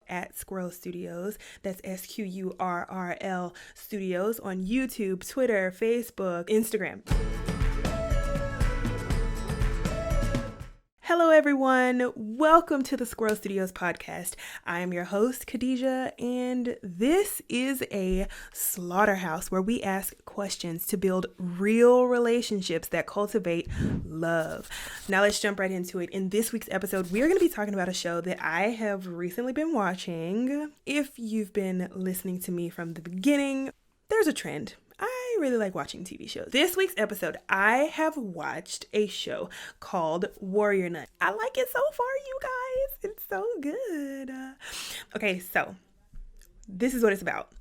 at Squirrel Studios. That's SQURRL Studios on YouTube, Twitter, Facebook, Instagram. Hello, everyone. Welcome to the Squirrel Studios podcast. I am your host, Khadijah, and this is a slaughterhouse where we ask questions to build real relationships that cultivate love. Now let's jump right into it. In this week's episode, we are going to be talking about a show that I have recently been watching. If you've been listening to me from the beginning, there's a trend. I really like watching TV shows. This week's episode, I have watched a show called Warrior Nun. I like it so far, you guys. It's so good. Okay, so this is what it's about.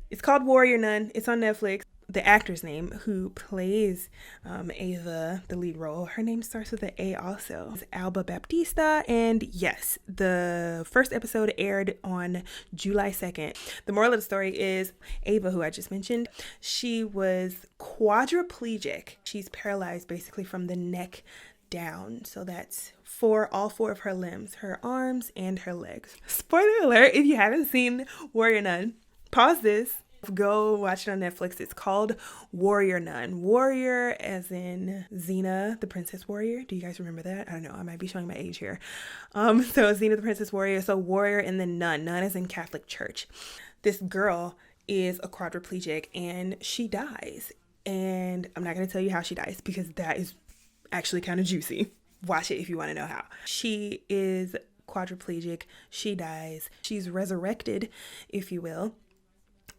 It's called Warrior Nun. It's on Netflix. The actor's name who plays Ava, the lead role, her name starts with an A also. It's Alba Baptista. And yes, the first episode aired on July 2nd. The moral of the story is Ava, who I just mentioned, she was quadriplegic. She's paralyzed basically from the neck down. So that's all four of her limbs, her arms and her legs. Spoiler alert, if you haven't seen Warrior Nun, pause this. Go watch it on Netflix. It's called Warrior Nun. Warrior as in Xena, the Princess Warrior. Do you guys remember that? I don't know. I might be showing my age here. So Xena, the Princess Warrior. So Warrior and then Nun. Nun is in Catholic Church. This girl is a quadriplegic and she dies. And I'm not going to tell you how she dies because that is actually kind of juicy. Watch it if you want to know how. She is quadriplegic. She dies. She's resurrected, if you will.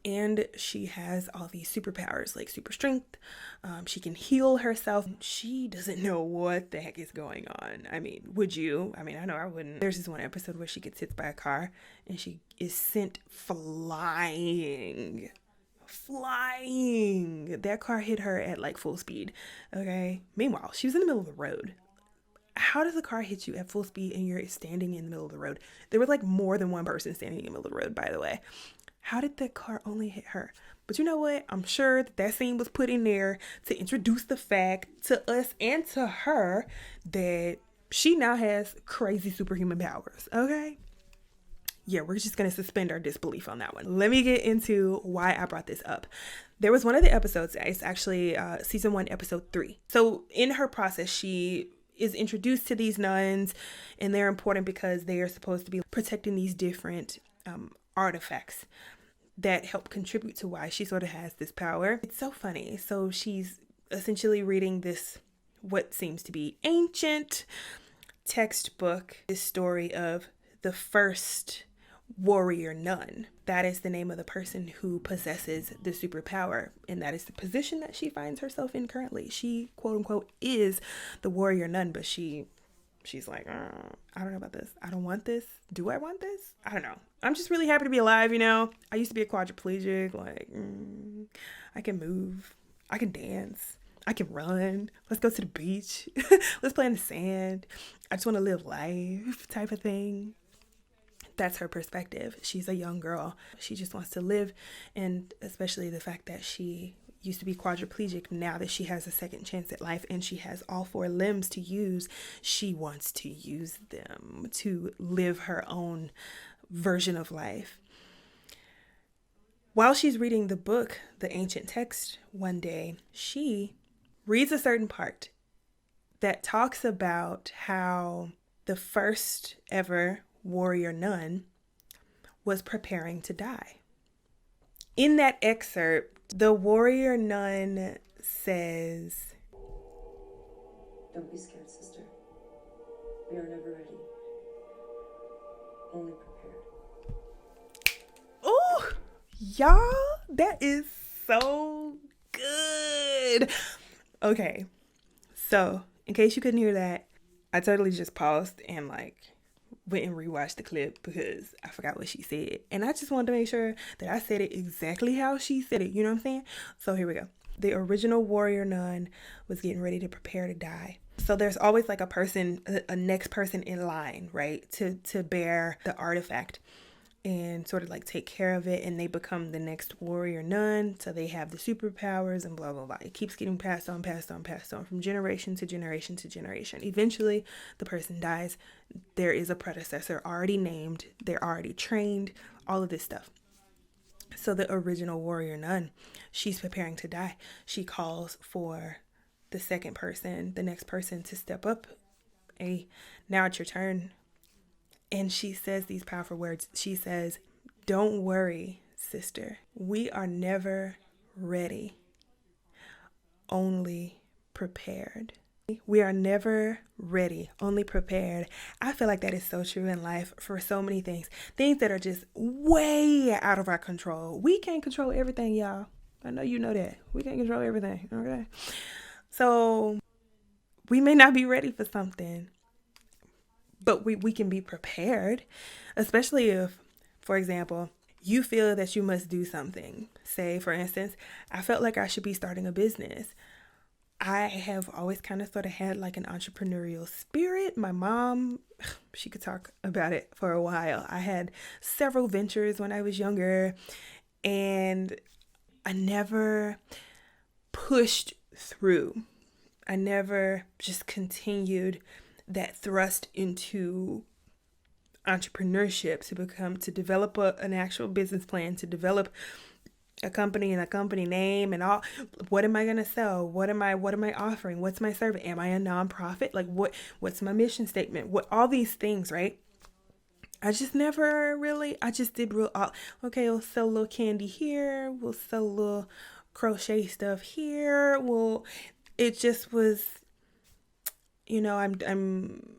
And she has all these superpowers, like super strength. She can heal herself. She doesn't know what the heck is going on. I mean, would you? I mean, I know I wouldn't. There's this one episode where she gets hit by a car and she is sent flying. That car hit her at like full speed. Okay. Meanwhile, she was in the middle of the road. How does a car hit you at full speed and you're standing in the middle of the road? There was like more than one person standing in the middle of the road, by the way. How did that car only hit her? But you know what? I'm sure that scene was put in there to introduce the fact to us and to her that she now has crazy superhuman powers. Okay? Yeah, we're just going to suspend our disbelief on that one. Let me get into why I brought this up. There was one of the episodes, it's actually season 1, episode 3. So in her process, she is introduced to these nuns, and they're important because they are supposed to be protecting these different artifacts that help contribute to why she sort of has this power. It's so funny. So she's essentially reading this, what seems to be ancient textbook, this story of the first warrior nun. That is the name of the person who possesses the superpower, and that is the position that she finds herself in currently. She, quote unquote, is the warrior nun, but she's like, I don't know about this. I don't want this. Do I want this? I don't know. I'm just really happy to be alive, you know. I used to be a quadriplegic. Like, I can move. I can dance. I can run. Let's go to the beach. Let's play in the sand. I just want to live life type of thing. That's her perspective. She's a young girl. She just wants to live. And especially the fact that she used to be quadriplegic, now that she has a second chance at life and she has all 4 limbs to use, she wants to use them to live her own version of life. While she's reading the book, the ancient text, one day, she reads a certain part that talks about how the first ever warrior nun was preparing to die. In that excerpt, the warrior nun says, "Don't be scared, sister. We are never ready. Only prepared." Oh, y'all, that is so good. Okay, so in case you couldn't hear that, I totally just paused and went and rewatched the clip because I forgot what she said. And I just wanted to make sure that I said it exactly how she said it. You know what I'm saying? So here we go. The original warrior nun was getting ready to prepare to die. So there's always a person, a next person in line, right? To bear the artifact. and sort of like take care of it, and they become the next warrior nun, so they have the superpowers and blah blah blah. It keeps getting passed on from generation to generation to generation. Eventually the person dies, there is a predecessor already named, they're already trained, all of this stuff. So the original warrior nun, she's preparing to die. She calls for the second person, the next person, to step up. Hey, now it's your turn. And she says these powerful words. She says, "Don't worry, sister. We are never ready, only prepared." We are never ready, only prepared. I feel like that is so true in life for so many things. Things that are just way out of our control. We can't control everything, y'all. I know you know that. We can't control everything, okay? So we may not be ready for something, but we can be prepared, especially if, for example, you feel that you must do something. Say, for instance, I felt like I should be starting a business. I have always kind of sort of had like an entrepreneurial spirit. My mom, she could talk about it for a while. I had several ventures when I was younger, and I never pushed through. I never just continued that thrust into entrepreneurship to develop an actual business plan, to develop a company and a company name and all. What am I going to sell? What am I offering? What's my service? Am I a nonprofit? Like what's my mission statement? What, all these things, right? I just never really, I just did okay, we'll sell a little candy here. We'll sell a little crochet stuff here. It just was, I'm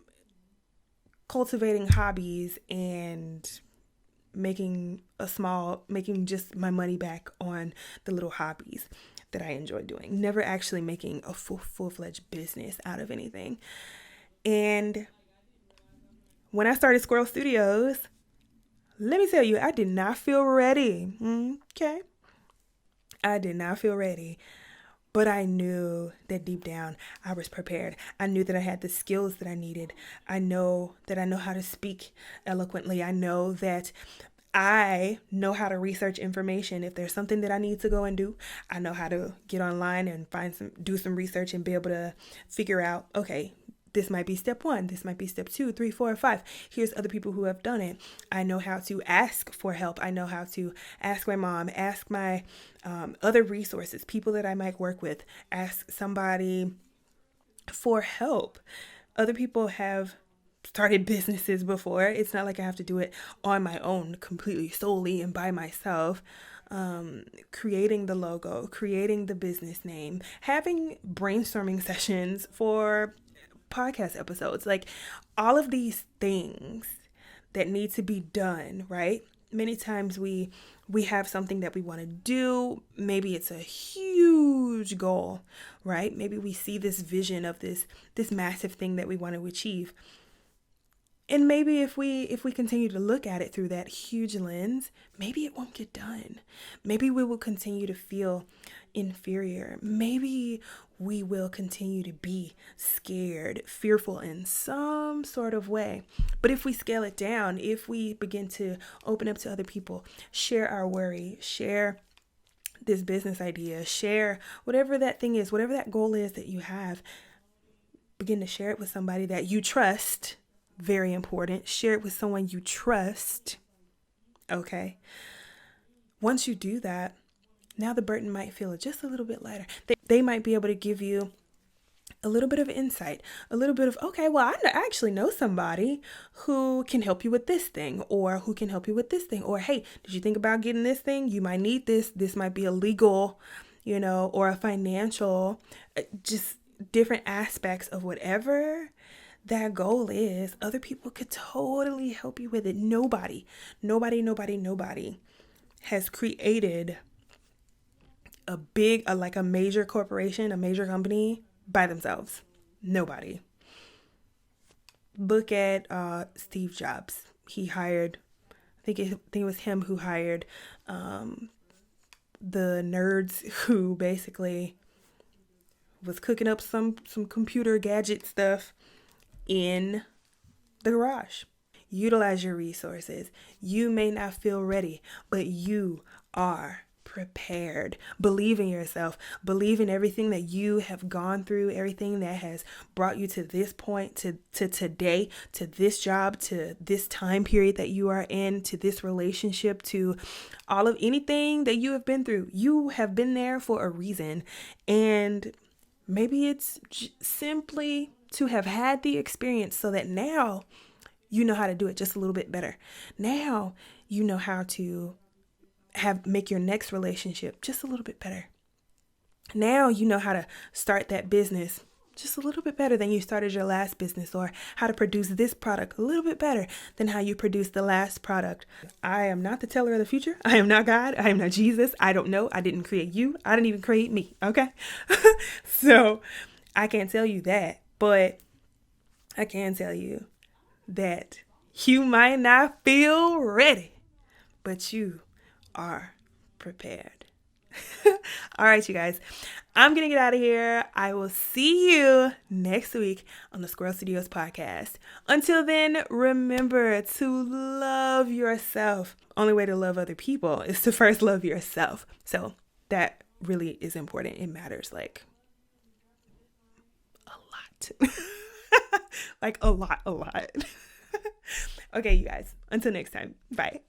cultivating hobbies and making just my money back on the little hobbies that I enjoy doing. Never actually making a full-fledged business out of anything. And when I started Squirrel Studios, let me tell you, I did not feel ready. Okay. I did not feel ready. But I knew that deep down I was prepared. I knew that I had the skills that I needed. I know that I know how to speak eloquently. I know that I know how to research information. If there's something that I need to go and do, I know how to get online and do some research and be able to figure out, okay, this might be step 1. This might be step 2, 3, 4, 5. Here's other people who have done it. I know how to ask for help. I know how to ask my mom, ask my other resources, people that I might work with, ask somebody for help. Other people have started businesses before. It's not like I have to do it on my own, completely, solely, and by myself. Creating the logo, creating the business name, having brainstorming sessions for podcast episodes, like all of these things that need to be done, right? Many times we have something that we want to do. Maybe it's a huge goal, right? Maybe we see this vision of this massive thing that we want to achieve. And maybe if we continue to look at it through that huge lens, maybe it won't get done. Maybe we will continue to feel inferior. Maybe we will continue to be scared, fearful in some sort of way. But if we scale it down, if we begin to open up to other people, share our worry, share this business idea, share whatever that thing is, whatever that goal is that you have, begin to share it with somebody that you trust. Very important. Share it with someone you trust. Okay. Once you do that, now the burden might feel just a little bit lighter. They might be able to give you a little bit of insight, a little bit of, okay, well, I actually know somebody who can help you with this thing, or who can help you with this thing, or, hey, did you think about getting this thing? You might need this. This might be a legal, or a financial, just different aspects of whatever that goal is. Other people could totally help you with it. Nobody has created a major corporation, a major company by themselves. Nobody. Look at Steve Jobs. He hired, I think it was him who hired the nerds who basically was cooking up some computer gadget stuff in the garage. Utilize your resources. You may not feel ready, but you are prepared. Believe in yourself. Believe in everything that you have gone through, everything that has brought you to this point, to today, to this job, to this time period that you are in, to this relationship, to all of anything that you have been through. You have been there for a reason. And maybe it's simply to have had the experience so that now you know how to do it just a little bit better. Now you know how to make your next relationship just a little bit better. Now you know how to start that business just a little bit better than you started your last business, or how to produce this product a little bit better than how you produced the last product. I am not the teller of the future. I am not God. I am not Jesus. I don't know. I didn't create you. I didn't even create me. Okay. So I can't tell you that, but I can tell you that you might not feel ready, but you are prepared. All right, you guys, I'm gonna get out of here. I will see you next week on the Squirrel Studios podcast. Until then, remember to love yourself. Only way to love other people is to first love yourself. So that really is important. It matters like a lot. Like a lot. Okay, you guys, until next time, bye.